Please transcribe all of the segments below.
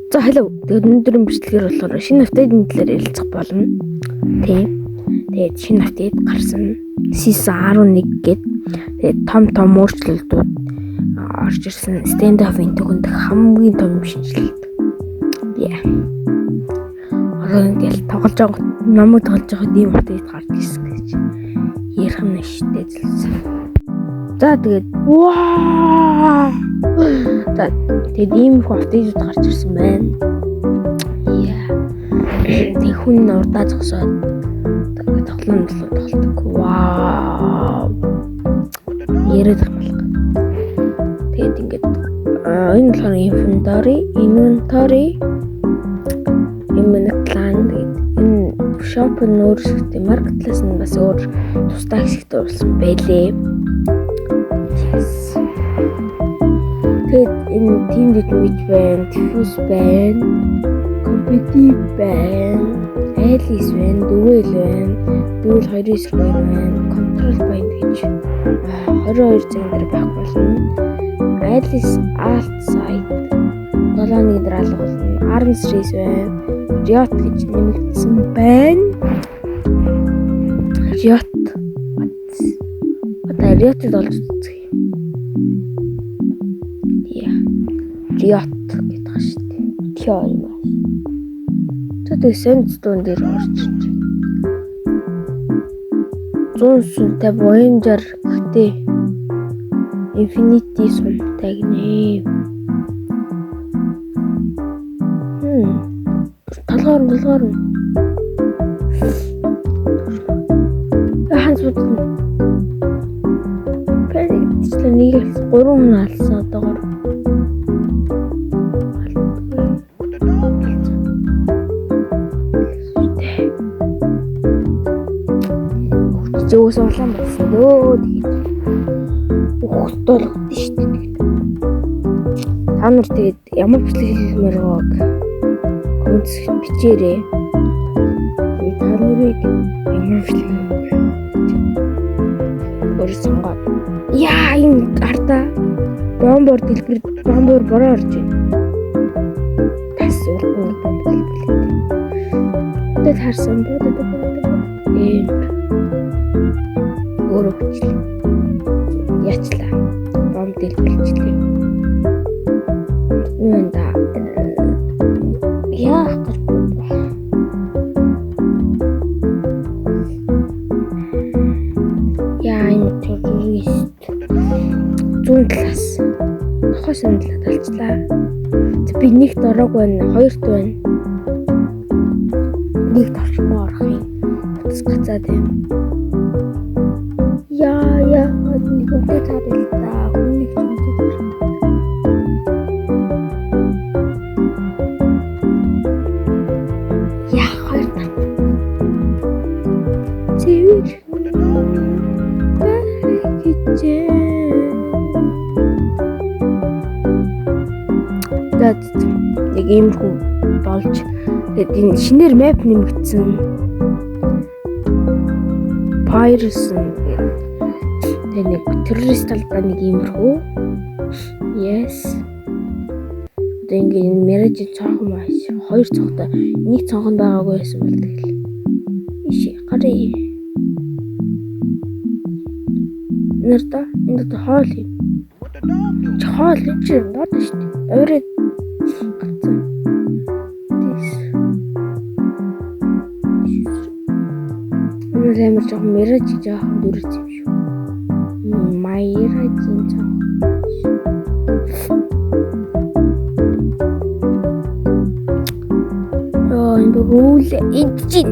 За hello. Тэгээд өнөөдрийн бичлэгээр болохоор шинэ апдейтын талаар ярилцах болно. Тийм. Тэгээд шинэ апдейт гарсан. Season 11 гээд тэгээд том өөрчлөлтүүд орж ирсэн. Stand up-ийн төгөнд хамгийн том шинжилэлт. Yeah. Одоо ингээл тоглож байгаа номыг тоглож байхад ийм апдейт гарч ирсэн гэж ярих нь штэ зүйлсэн. За тэгээд тэгээд ийм их апдейтууд гарч ирсэн байна. Яа. Тэг хүн урдаа зогсоод тоглоом тоглодог. Вау. Яриад их болох. Тэгээд ингээд энэ болохоор inventory plan гэдэг энэ shop нь өөрсдөө marketplace нь бас өөр тусдаа хэсэгтэй болсон байлээ. Тэгээд энэ team dynamic байна, diffuse байна, competitive байна, alice байна, duel байна, duel 2-2 байна, control байна гэж 22 цаг дээр байх болно. Alice alt side 7-1 дээр алга болно. Arms race байна. Riot гэж нэмэгдсэн байна. Riot. Одоо Riot-д болж үзье. Riot гэдэг байгаа шүү дээ. Тё юм аа. Тэгээд Sandstone дээр орж ирж. 100 сүнтэй Voyager гэхдээ Infinity сүнтэй гинэ. Талгаар нь. Ханс бодсон. Пэдэгчлээ нэг л 3 хүн алсан одоогоор. Зөөс улаан болсон дөө тэгээд ухт болгосон шүү дээ. Та нар тэгээд ямар бичлэг хиймээр байгааг коммент бичээрэй. Та нарыг ямар бичлэг өөрсөнгөө яа энэ арда бомбор дэлгэр бомбор бороо орж байна. Тас ургуул бомбор дэлгэр. Тэд харсан өөрөө бичлээ. Яачлаа. Бомб дэлбэлжлээ. Нүнда яах гэж яа энэ террорист зүүн талаас нохоос өндлөө талцлаа. Би нэгт ороог байна, хоёрт байна. Нэгт орчмоо орох юм. Утас гацаад юм. Яа нэг үгүй таарил та хүнийг зүгтээ. Яа хоёр та. Зэвэр. Дад нэг юм хүү болж тэгээд энэ шинээр map нэмэгдсэн. Piracy нэг террорист талбай нэг иймэрхүү. Yes. Одоо ингээд Mirage цонхон маш хоёр цонхтой нэг цонхон байгаагүй байсан бол тэгэл. Иши гарыг. Нэрдэ энэ хоол юм. Хоол чи бод шүү дээ. Өөрөө Амар жоохон Mirage жоохон дүрц юм шүү. Mirage жоохон. Энэ рул эдчин.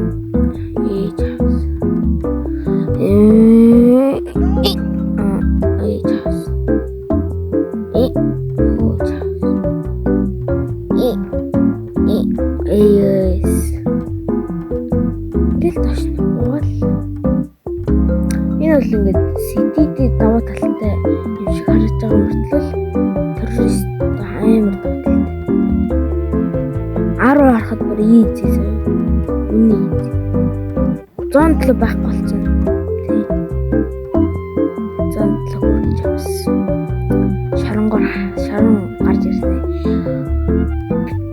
Ингээд сэтидээ даваа талтай юм шиг харагдаж байгаа мөртлөө террорист амар давталтай. 10 харахад бүр ийзээ. Үний. 107 байх болсон. Тий. 107 хүрч авсан. Шаран гарч ирсэн.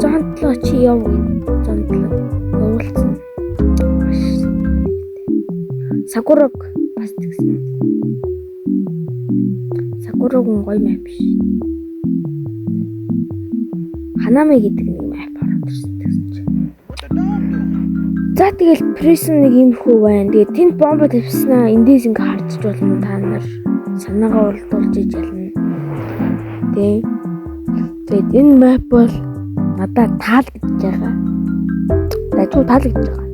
107 чи яв зондлоо уулзсан. Сакураг бас тэгсэн. Сакураг гоё map биш. Ханами гэдэг нэг map ороод ирсэн гэсэн чинь. За тэгэл prison нэг юм хүү байна. Тэгээд тэнд бомба тавьснаа эндээс ингээ хардж болно та нар санаагаа уралдуулж иж ялна. Тэгээд энэ map бол надад таалагдж байгаа. Дайгуу таалагдж байгаа.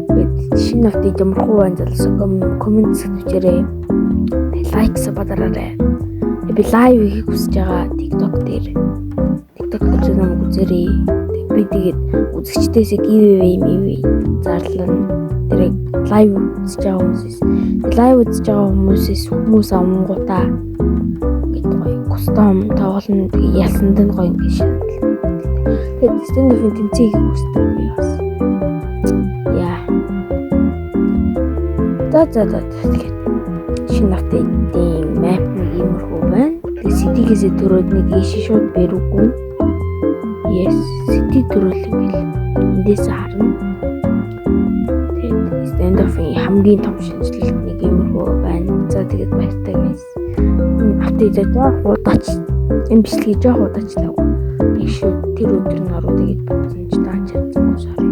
Тэгээд шинэ автыг ямархуу байна залуусаа коммент хийгээрэй. Лайк сабадараарай. Би лайв хийх хүсэж байгаа TikTok дээр. TikTok дээр намайг үзээрэй. Би тэгээд үзэгчдээс giveaway зарлана. Тэр лайв үзэж байгаа хүмүүс амгуудаа гэдэг гоё кустом тоглоно. Тэгээд ялсанд нь гоё ингэ шаардлагатай. Тэгээд stand-up тэмцээг хүсдэг би бас. Яа. Тэгээд шинэ апдейтийн map нэг юмрхүү байна. Тэгээд city-гээсээ төрөөд нэг ийшээ шууд бэрүүгүй. Yes, city төрүүлэг гэл. Эндээс харна. Тэгээд stand-up-ийн хамгийн том шинжилгээ нэг юмрхүү байна. За тэгээд баяртай guys. Энэ апдейт жоох удаач. Энэ бичлэгийг жоох удаачлаа. Их шүү тэр өдөр нь ороо тэгээд бодсон ч таач чадсан sorry.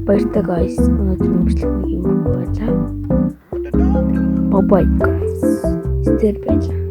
Баяртай guys. Өнөөдөр бичлэг нэг юмрхүү байлаа. Bye bye guys. Стер байлаа.